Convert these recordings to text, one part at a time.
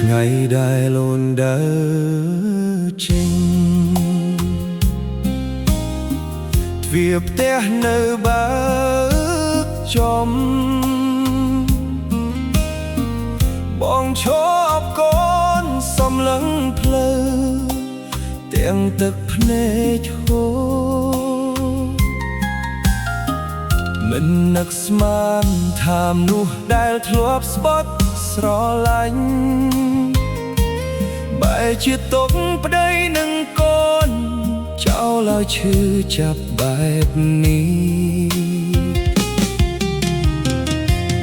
ngày đài lộn đã chinh việc té nơi bác chom bong chóp con xóm lắng plơ tiếng tức nê chô mình nức man tham nu đài thluop spot sro lánh bài chia tốc ở đây nâng con cháu lao chư chập bài ní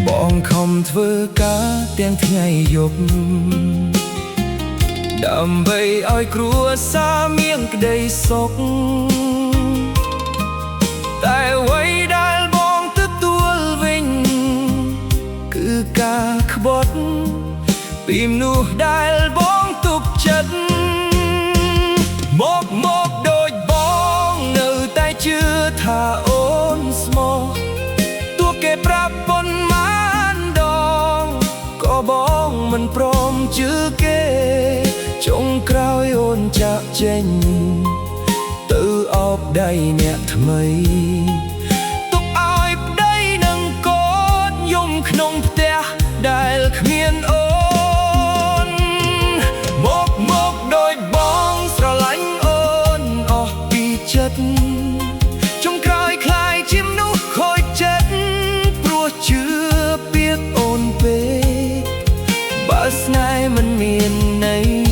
bọn không thưa cá tiếng ngày dục đầm bay oi cua xa miếng đầy sốc tại quay đal bong tư tuol vinh cứ ca khbot tìm nu đal bong tục chất một một đôi bong nơi tay chưa thả ôn small tua kê prap pon man dong có bong mình prom chữ kê trong crowd ôn chạm chênh tự ốp đầy nhẹ thmây tục ai đây nâng cốt dùng khung te đài miền ôn một đôi bóng sờ lánh ôn bị chất trong cõi khai chim nút khôi chất rùa chưa biết ôn về bát ngày mình miền này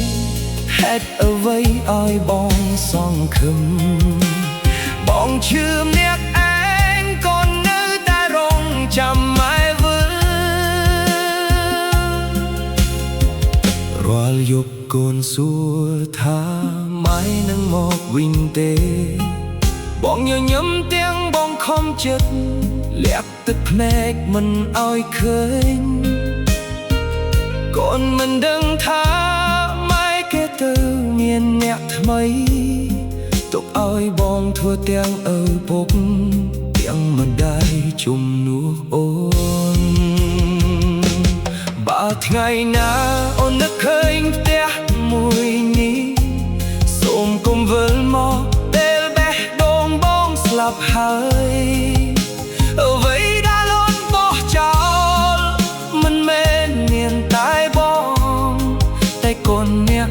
hết ở vây oi bong song khum bong chưa nét anh còn nơi ta rong chăm mai vững roal dục cồn xua tha mãi nâng một vinh tê bong nhớ nhấm tiếng bong không chất lẹt tức nét mình oi khơi còn mình đừng tha kế từ miền nhẹ mấy tục ơi bong thua tiếng ở bốc tiếng mà đai chung nước ôn ba ngày na ôn nước khơi té mùi ní xôm cùng vỡ mò bê bê đong bong slap hơi ở vậy đã lót bỏ cháu mình mến miền tai bong tay còn nhẹ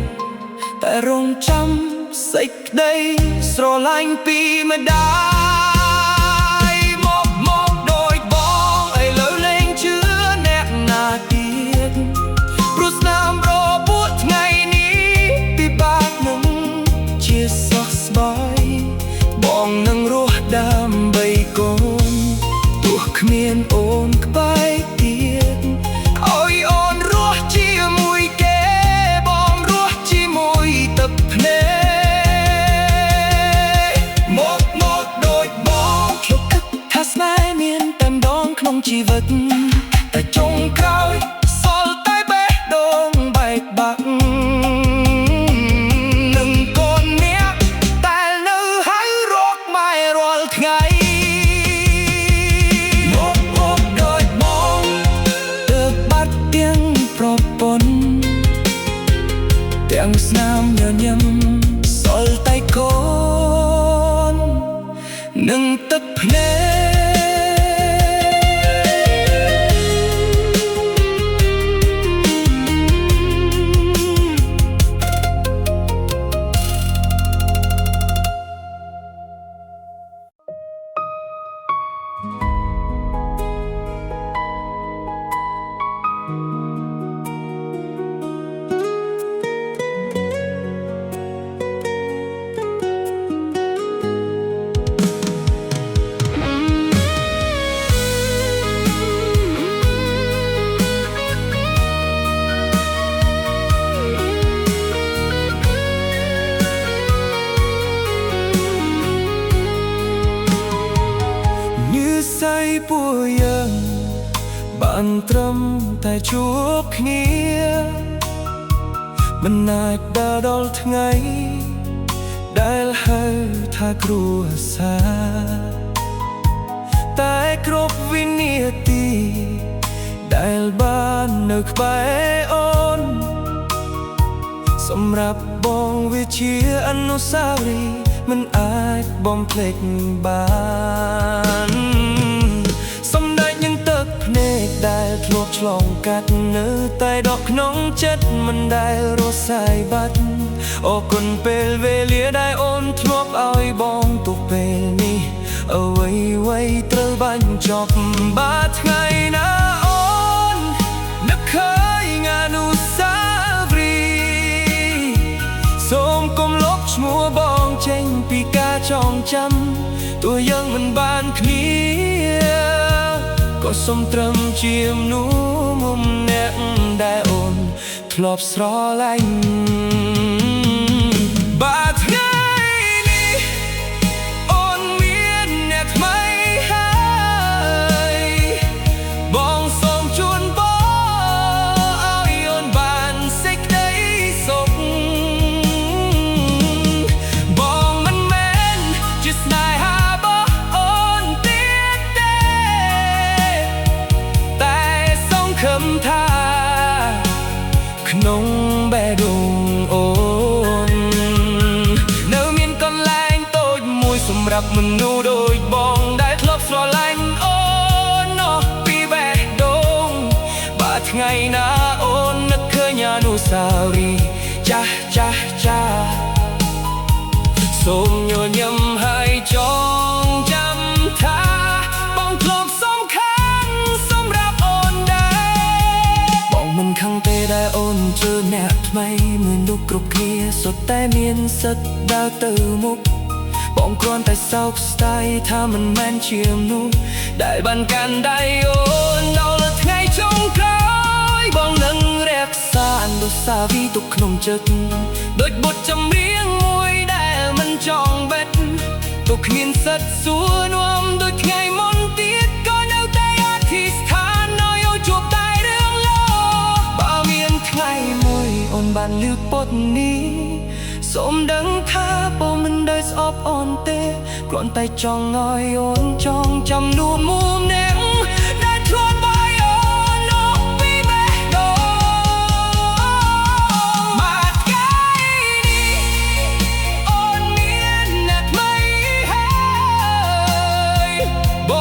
tại rong trăm xích đây sro lanh pi mà đai một đôi bóng ấy lớn lên chứa nét na tiết Bruce Nam ro bút ngày ní pi bạc nâng chia sắc bay bong nâng ruột đam bay con tuộc miền ôn bay tiết ôi ôn ruột chia mùi tập nê một đôi bóng lúc ức thas mai miền tầm đón không chỉ vật tại trong cao sol tay bé đong bạch bạc nâng con nét tại nơi hái rót mai roal ngày một đôi bóng được bắt tiếng propon tiếng nam nhớ nhầm sol tay con nâng tập nê ពួកយើងបានត្រឹមតែជួបគ្នាមិនអាចដល់ថ្ងៃដែលហៅថាគ្រួសារតែគ្រប់វិនាទីដែលបាននៅក្បែរអូនសម្រាប់បងវាជាអនុស្សាវរីយ៍មិនអាចបំភ្លេចបានសម្ដេចនឹងទឹកភ្នែកដែលធ្លាប់ឆ្លងកាត់នៅតែដកក្នុងចិត្តមិនដែលរសាយបាត់អរគុណពេលវេលាដែលអូនធ្លាប់ឲ្យបងទុកពេលនេះអ្វីត្រូវបញ្ចប់បាត់ថ្ងៃណាអូននឹកឃើញអនុស្សាវរីយ៍សូមកុំលុបឈ្មោះបងចេញពីការចងចាំទោះយើងមិនបានគ្នាក៏សូមត្រឹមជាមនុស្សមុំអ្នកដែលអូនធ្លាប់ស្រឡាញ់បាត់ថ្ងៃនេះអូនមានអ្នកថ្មីហើយបងសូមជូនបងឲ្យអូនបានសេចក្តីសុខបងមិនមែនជាស្នេហារបស់អូនទៀតទេតែសង្ឃឹមថាក្នុងបេះដូងអូននៅមានកន្លែងតូចមួយសម្រាប់មនុស្សដូចបងដែលធ្លាប់ស្រឡាញ់អូននោះពីបេះដូងបើថ្ងៃណាអូននឹកឃើញអនុស្សាវរីយ៍ចាស់សូមញញឹមហើយចងចាំថាបងធ្លាប់សំខាន់សម្រាប់អូនដែរបងមិនខឹងទេដែលអូនជឿអ្នកថ្មីមួយនោះគ្រប់គ្នាសុទ្ធតែមានសិទ្ធិដើរទៅមុខបងគ្រាន់តែសោកស្ដាយថាមិនមែនជាមនុស្សដែលបានកាន់ដៃអូនដល់ថ្ងៃចុងក្រោយបងនឹងរក្សាអនុស្សាវរីយ៍ទុកក្នុងចិត្តដូចបទចម្រៀងមួយដែលមិនចង់បិទទុកគ្មានសិទ្ធិសួរនាំដូចថ្ងៃមុនទៀតក៏នៅតែអធិស្ឋានឲ្យអូនជួបតែរឿងល្អបើមានថ្ងៃមួយអូនបានលឺពតនេះសូមដឹងថាបងមិនដែលស្អប់អូនទេគ្រាន់តែចង់ឲ្យអូនចងចាំនួនមុំអ្នកដែលធ្លាប់ឲ្យអូននោះពីបេះដូងបាត់ថ្ងៃនេះអូនមានអ្នកថ្មីហើយប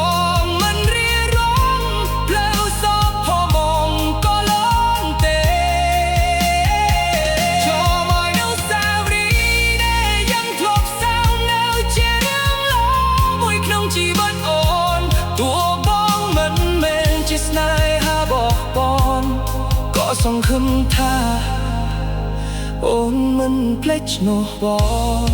ងមិនរៀបរងផ្លូវសោកហមងក៏លងទេចូលមកនៅសាវរីយ៍ដែលยังធ្លាប់សៅនៅជារឿងល្អមួយក្នុងជីវិតអូនទោះបងមិនមែនជាស្នេហារបស់បងក៏សង្ឃឹមថាអូនមិនភ្លេចនោះបង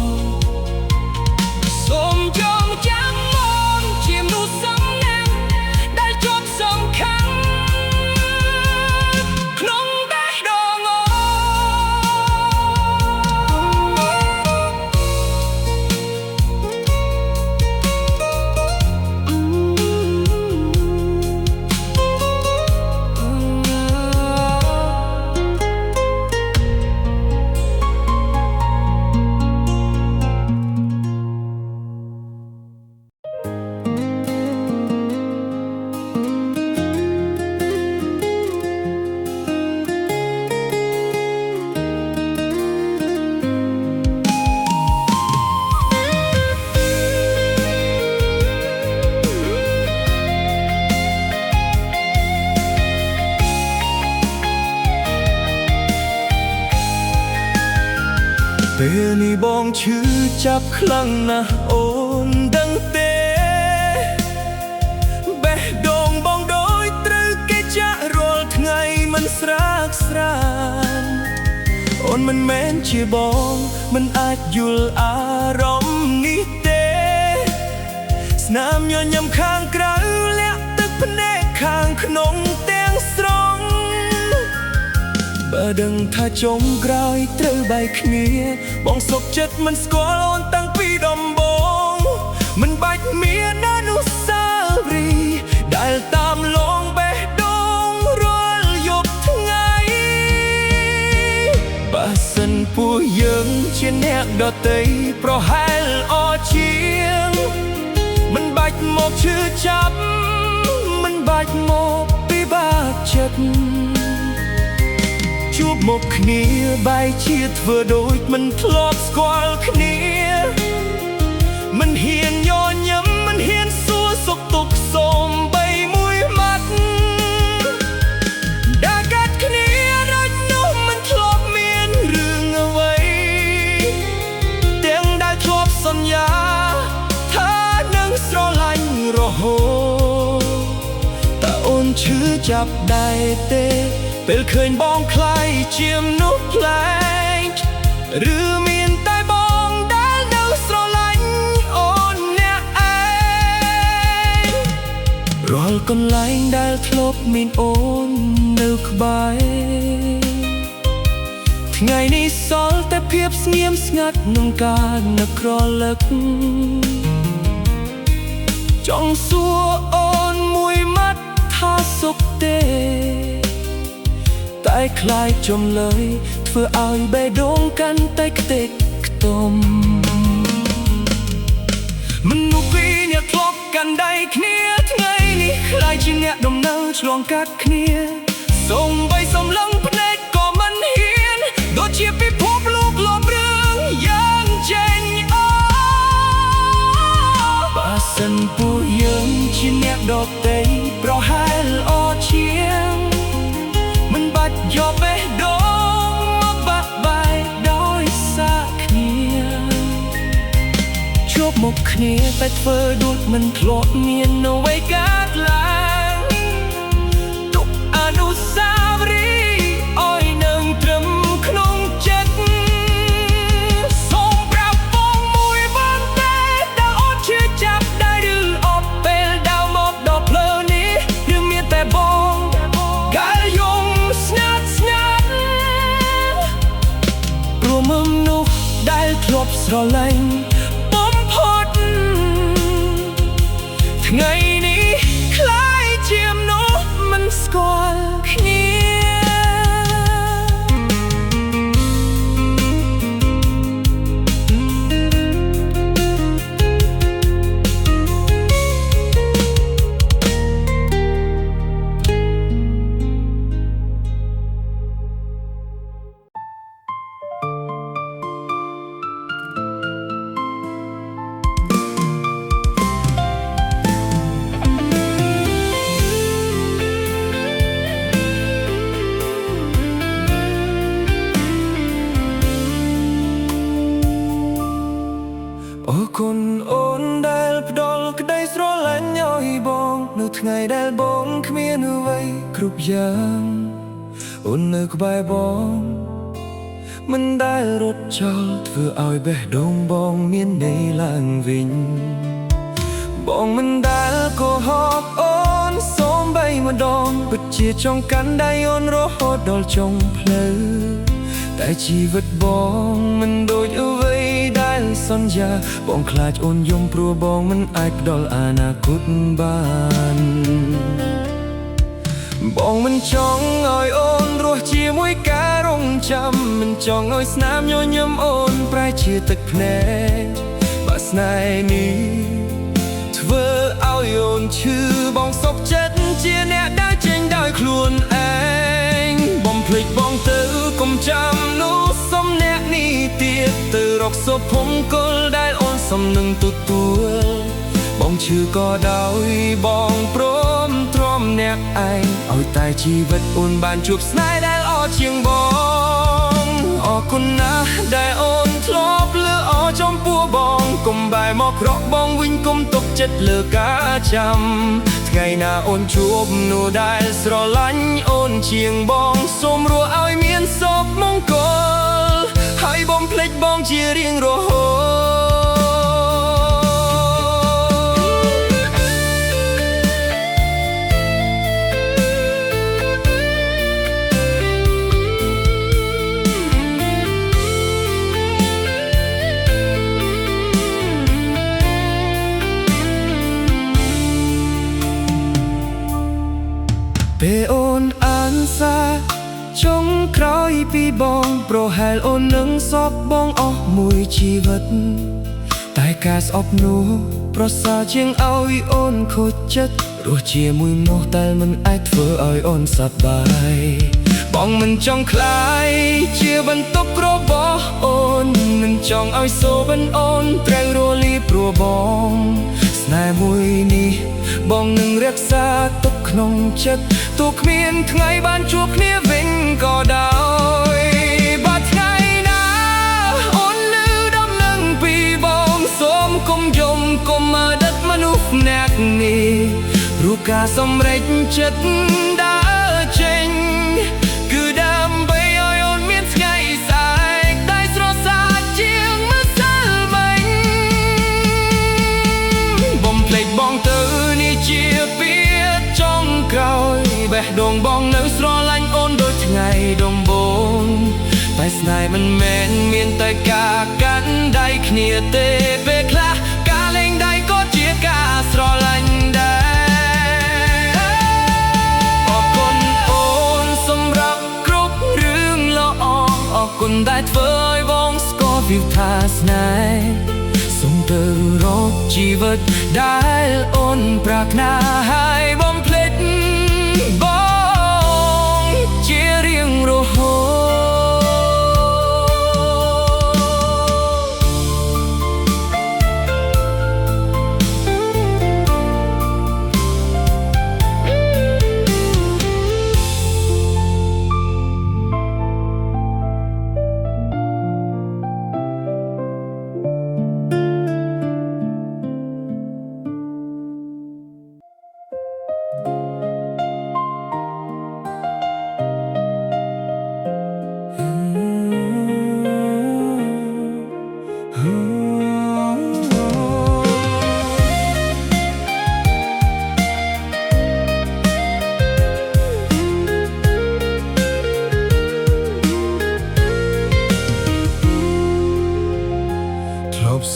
សូមចងចាំអូនជាមនុស្សសំណាងដែលជាប់សំខាន់ក្នុងបេះដូងអូពេលនេះបងឈឺចាប់ខ្លាំងណាស់អូនដឹងទេបេះដូងបងដូចត្រូវគេចាក់រាល់ថ្ងៃមិនស្រាកស្រានអូនមិនមែនជាបងមិនអាចយល់អារម្មណ៍នេះទេស្នាមញញឹមខាងក្រៅលាក់ទឹកភ្នែកខាងក្នុងទាំងស្រុងបើដឹងថាចុងក្រោយត្រូវបែកគ្នាបងសុខចិត្តមិនស្គាល់អូនតាំងពីដំបូងមិនបាច់មានអនុស្សាវរីយ៍ ដតីប្រហែលអជាងមិនបាច់មកឈឺចាប់មិនបាច់មកពិបាកចិត្តជួបមកគ្នាបែកជាធ្វើដូចមិនធ្លាប់ស្គាល់គ្នាមិនហ៊ានញញឹមមិនហ៊ានសួរសុខទុក្ខសូម្បីមួយម៉ាត់ដែលកាត់គ្នារាច់នោះមិនធ្លាប់មានរឿងអ្វីទាំងដែលធ្លាប់សន្យាថានឹងស្រឡាញ់រហូតតើអូនឈឺចាប់ដែរទេពេលឃើញបងคล้ายជាមនុស្សប្លែកឬមានតែបងដែលនៅស្រឡាញ់អូនអ្នកឯងរាល់កន្លែងដែលធ្លាប់មានអូននៅក្បែរថ្ងៃនេះសល់តែភាពស្ងៀមស្ងាត់នឹងការនឹកក្រឡឹកចង់សួរអូនមួយម៉ាត់ថាសុខទេតែខ្លាយចំលើយធ្វើឲ្យបេះដូងកាន់តែខ្ទេចខ្ទំមនុស្សពីរអ្នកធ្លាប់កាន់ដៃគ្នាថ្ងៃនេះខ្លាយជាអ្នកដំណើរឆ្លងកាត់គ្នាសូម្បីសំឡឹងភ្នែកក៏មិនហ៊ានដូចជាពិភពលោកលបរឿងយ៉ាងចេញអូបើសិនពួកយើងជាអ្នកដតីប្រហែលអជាងមិនបាច់យកបេះដូងមកបាក់បែកដោយសារគ្នាជួបមុខគ្នាតែធ្វើដូចមិនធ្លាប់មានអ្វីកើតឡើងទុកអនុស្សាវរីយ៍ឲ្យនៅត្រឹមក្នុងចិត្តសូមប្រាប់បងមួយបានទេតើអូនឈឺចាប់ដែរឬអត់ពេលដើរមកដល់ផ្លូវនេះឬមានតែបងមនុស្សដែលធ្លាប់ស្រឡាញ់បំផុតថ្ងៃនេះខ្លាយជាមនុស្សមិនស្គាល់គ្នាអរគុណអូនដែលផ្ដល់ក្តីស្រឡាញ់ឲ្យបងនៅថ្ងៃដែលបងគ្មានអ្វីគ្រប់យ៉ាងអូននៅក្បែរបងមិនដែលរត់ចោលធ្វើឲ្យបេះដូងបងមានន័យឡើងវិញបងមិនដែលកុហកអូនសូម្បីម្ដងពិតជាចង់កាន់ដៃអូនរហូតដល់ចុងផ្លូវតែជីវិតបងមិនដូចអ្វីដែលសន្យាបងខ្លាចអូនយំព្រោះបងមិនអាចផ្ដល់អនាគតបានបងមិនចង់ឲ្យអូនរស់ជាមួយការរងចាំមិនចង់ឲ្យស្នាមញញឹមអូនប្រែជាទឹកភ្នែកបើស្នេហ៍នេះធ្វើឲ្យអូនឈឺបងសុខចិត្តជាអ្នកដែលចេញដោយខ្លួនឯងបំភ្លេចបងទៅកុំចាំនោះសុំអ្នកនេះទៀតទៅរកសុភមង្គលដែលអូនសំនឹងទទួលបងឈឺក៏ដោយបងព្រមទ្រាំអ្នកឯងឲ្យតែជីវិតអូនបានជួបស្នេហ៍ដែលល្អជាងបងអរគុណណាស់ដែលអូនធ្លាប់លើអចំពោះបងកុំបែរមកក្រក់បងវិញកុំទុកចិត្តលើការចាំថ្ងៃណាអូនជួបនោះដែលស្រឡាញ់អូនជាងបងសូមរស់ឲ្យមានសុខមង្គលហើយបំភ្លេចបងជារៀងរហូតពេលអូនអានសារចុងក្រោយ ពីបងប្រហែលអូននឹងសពបងអស់មួយជីវិតតែការស្អប់នោះប្រសើរជាងឲ្យអូនខូចចិត្តរស់ជាមួយមនុស្សតែមិនអាចធ្វើឲ្យអូនសប្បាយបងមិនចង់ខ្លាយជាបន្ទុករបស់អូនមិនចង់ឲ្យសូបិនអូនត្រូវរលាព្រោះបងស្នេហ៍មួយនេះបងនឹងរក្សាទុកក្នុងចិត្តទោះគ្មានថ្ងៃបានជួបគ្នាវិញក៏ដោយបាត់ថ្ងៃណាអូនឮដំណឹងពីបងសូមកុំយំកុំមកដិតមនុស្សអ្នកនេះព្រោះការសម្រេចចិត្តដើរចេញគឺដើម្បីឲ្យអូនមានថ្ងៃស្អែកតែស្រស់ស្អាតជាងម្សិលមិញបំភ្លេចបងទៅនេះជាពាក្យចុងក្រោយបេះដូងបងនៅស្រឡាញ់អូនដូចថ្ងៃដំបូងតែស្នេហ៍មិនមែនមានតែការកាន់ដៃគ្នាទេពេលខ្លះការលេងដៃក៏ជាការស្រឡាញ់ដែរអរគុណអូនសម្រាប់គ្រប់រឿងល្អអរគុណដែលធ្វើឲ្យបងស្គាល់ពីថាស្នេហ៍សូមទៅរកជីវិតដែលអូនប្រាថ្នាឲ្យបំភ្លេចបងជារៀងរហូត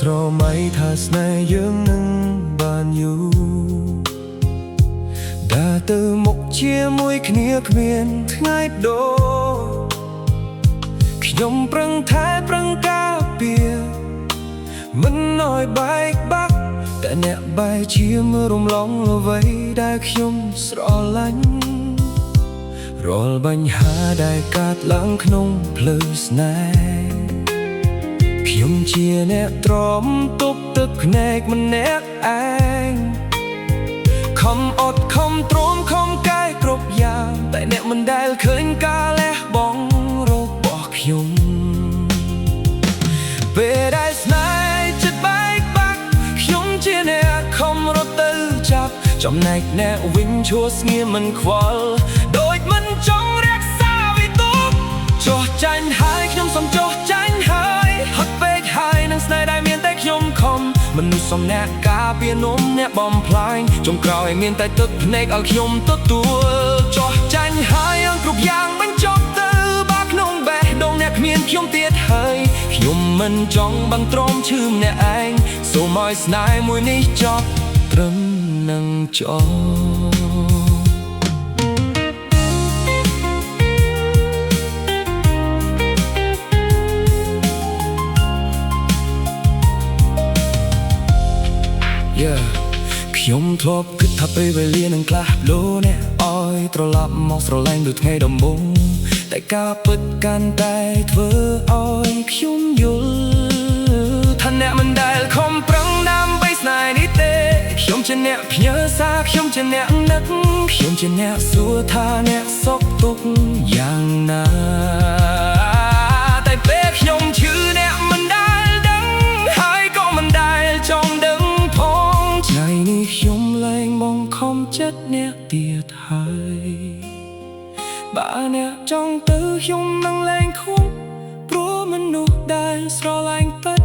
ស្រមៃថាស្នេហ៍យើងនឹងបានយូរដើរទៅមុខជាមួយគ្នាគ្មានថ្ងៃដូរខ្ញុំប្រឹងថែប្រឹងការពារមិនឲ្យបែកបាក់តែអ្នកបែរជាមើលរំលងអ្វីដែលខ្ញុំស្រឡាញ់រាល់បញ្ហាដែលកើតឡើងក្នុងភ្លើងស្នេហ៍ខ្ញុំជាអ្នកទ្រាំទប់ទឹកភ្នែកម្នាក់ឯងខំអត់ខំទ្រាំខំកាយគ្រប់យ៉ាងតែអ្នកមិនដែលឃើញការលះបង់របស់ខ្ញុំពេលដែលស្នេហ៍ចិត្តបែកបាក់ខ្ញុំជាអ្នកខំរត់ទៅចាប់ចំណែកអ្នកវិញឈួរស្ងៀមមិនខ្វល់ដូចមិនចង់រក្សាវិទុកចោះចាញ់ហើយខ្ញុំសុំចោះចាញ់ហើយហត់ពេកហើយនឹងស្នេហ៍ដែលមានតែខ្ញុំខំមនុស្សសំណាក់ការពារនំអ្នកបំផ្លាញចុងក្រោយមានតែទឹកភ្នែកឲ្យខ្ញុំទទួលចោះចាញ់ហើយអង្គគ្រប់យ៉ាងបញ្ចប់ទៅបាក់ក្នុងបេះដូងអ្នកគ្មានខ្ញុំទៀតហើយខ្ញុំមិនចង់បន្ទ្រាំឈឺម្នាក់ឯងសូមឲ្យស្នេហ៍មួយនេះចប់ត្រឹមនឹងចប់ខ្ញុំធ្លាប់គិតថាពេលវេលានឹងខ្លះលោអ្នកឲ្យត្រឡប់មកស្រឡាញ់ដូចថ្ងៃដំបូងតែការពិតកាន់តែធ្វើឲ្យខ្ញុំយល់ថាអ្នកមិនដែលខំប្រឹងដើម្បីស្នេហ៍នេះទេខ្ញុំជាអ្នកផ្ញើសារខ្ញុំជាអ្នកនឹកខ្ញុំជាអ្នកសួរថាអ្នកសុខទុក្ខយ៉ាងណាតែពេលខ្ញុំឈឺអ្នកមិនដែលដឹងហើយក៏មិនដែលចង់ដឹងថ្ងៃនេះខ្ញុំលែងបងខំចិត្តអ្នកទៀតហើយបើអ្នកចង់ទៅខ្ញុំនឹងលែងខំព្រោះមនុស្សដែលស្រឡាញ់ពិត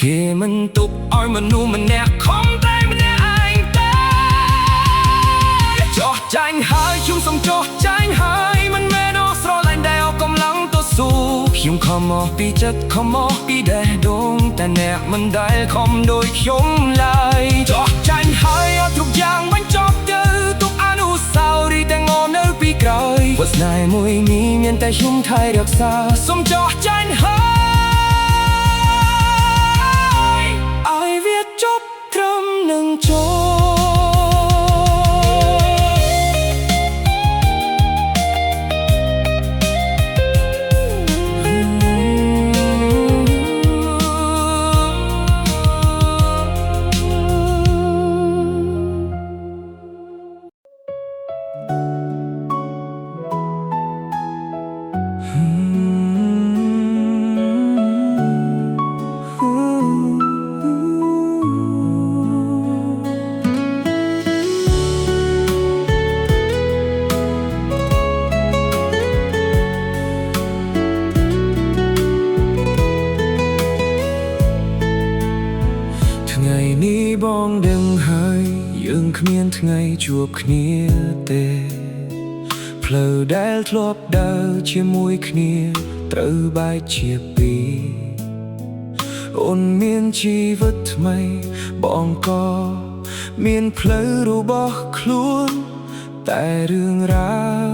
គេមិនទុកឲ្យមនុស្សម្នាក់ខំតែម្នាក់ឯងទេចោះចាញ់ហើយខ្ញុំសុំចោះចាញ់ហើយមិនមែនអស់ស្រឡាញ់ដែលអស់កម្លាំងទៅស៊ូខ្ញុំខំមកពីចិត្តខំមកពីបេះដូងតែអ្នកមិនដែលខំដូចខ្ញុំឡើយចោះចាញ់ហើយអត់គ្រប់យ៉ាងបញ្ចប់ទៅទុកអនុស្សាវរីយ៍ទាំងអស់នៅពីក្រោយវ បើស្នេហ៍មួយនេះមានតែខ្ញុំថែរក្សាសូមចោះចាញ់ហើយឲ្យវាចប់ត្រឹមនឹងចូលថ្ងៃនេះបងដឹងហើយយើងគ្មានថ្ងៃជួបគ្នាទេផ្លូវដែលធ្លាប់ដើរជាមួយគ្នាត្រូវបែកជាពីរអូនមានជីវិតថ្មីបងក៏មានផ្លូវរបស់ខ្លួនតែរឿងរ៉ាវ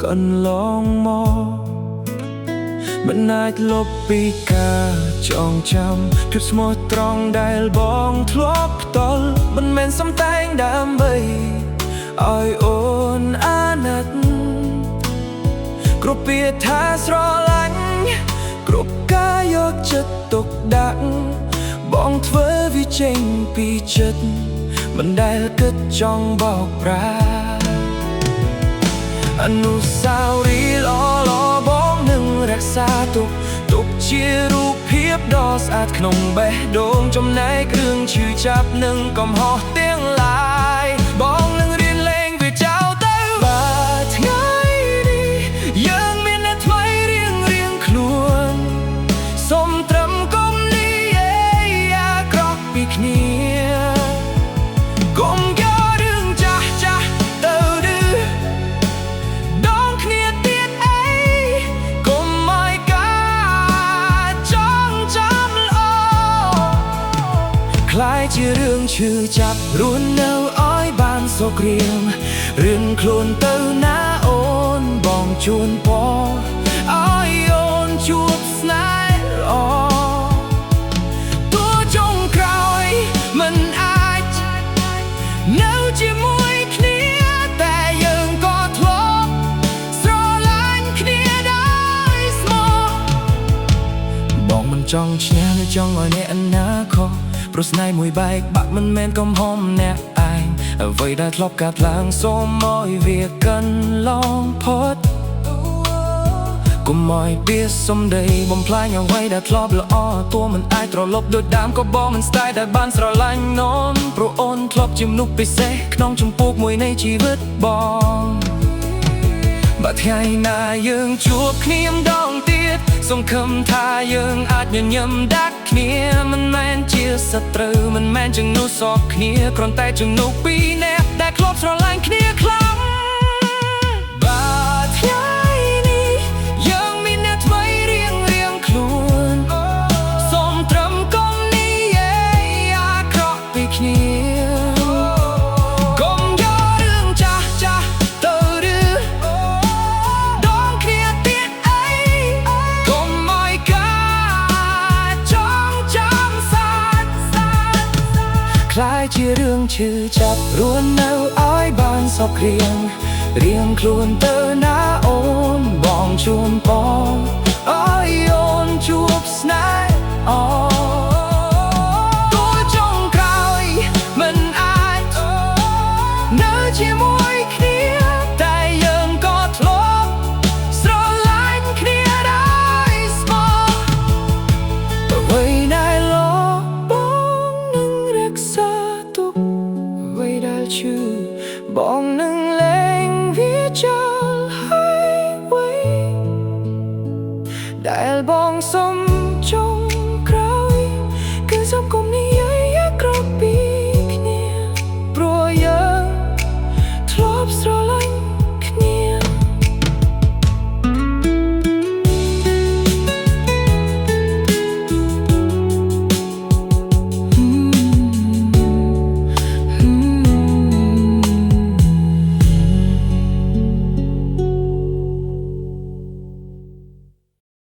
កន្លងមកមិនអាចលុបពីការចងចាំភាពស្មោះត្រង់ដែលបងធ្លាប់ផ្ទាល់មិនមែនសំតែងដើម្បីឲ្យអូនអាណិតគ្រប់ពាក្យថាស្រឡាញ់គ្រប់ការយកចិត្តទុកដាក់បងធ្វើវាចេញពីចិត្តមិនដែលគិតចង់បោកប្រាស់អនុស្សាវរីយ៍ល្អៗបងនឹងរក្សាទុកជារូបភាពដ៏ស្អាតក្នុងបេះដូងចំណែកគ្រឿងឈឺចាប់នឹងកំហុសទាំងឡាយបងនឹងរៀនលេងវាចោលទៅបើថ្ងៃនេះយើងមានអ្នកថ្មីរៀងខ្លួនសូមត្រឹមកុំនិយាយអាក្រក់ពីគ្នាកុំយករឿងចាស់ទៅឌឺដងគ្នាទៀតអីកុំឲ្យការចងចាំល្អคล้ายជារឿងឈឺចាប់រស់នៅឲ្យបានសុខរៀងខ្លួនទៅណាអូនបងជួនពរឲ្យអូនជួបស្នេហ៍ល្អតួចុងក្រោយមិនអាចនៅជាមួយគ្នាតែយើងក៏ធ្លាប់ស្រឡាញ់គ្នាដោយស្មោះបងមិនចង់ឈ្នះឬចង់ឲ្យអ្នកណាខុសព្រោះស្នេហ៍មួយបែកបាក់មិនមែនកំហុសអ្នកឯងអ្វីដែលធ្លាប់កើតឡើងសូមឲ្យវាកន្លងផុតកុំឲ្យពាក្យសម្ដីបំផ្លាញអ្វីដែលធ្លាប់ល្អតួមិនអាចត្រឡប់ដូចដើមក៏បងមិនស្ដាយដែលបានស្រឡាញ់ននព្រោះអូនធ្លាប់ជាមនុស្សពិសេសក្នុងជំពូកមួយនៃជីវិតបងបើថ្ងៃណាយើងជួបគ្នាម្ដងទៀតសង្ឃឹមថាយើងអាចញញឹមដាក់គ្នាមិនមែនជាសត្រូវមិនមែនជាមនុស្សសពគ្នាគ្រាន់តែជាមនុស្សពីរនាក់ដែលធ្លាប់ស្រឡាញ់គ្នាខ្លាំងបើថ្ងៃនេះយើងមានអ្នកថ្មីរៀងខ្លួនសូមត្រឹមកុំនិយាយអាក្រក់ពីគ្នាคล้ายជារឿងឈឺចាប់រស់នៅឲ្យបានសុខរៀងខ្លួនទៅណាអូនបងជួនពរឲ្យអូនជួបស្នេហ៍ល្អ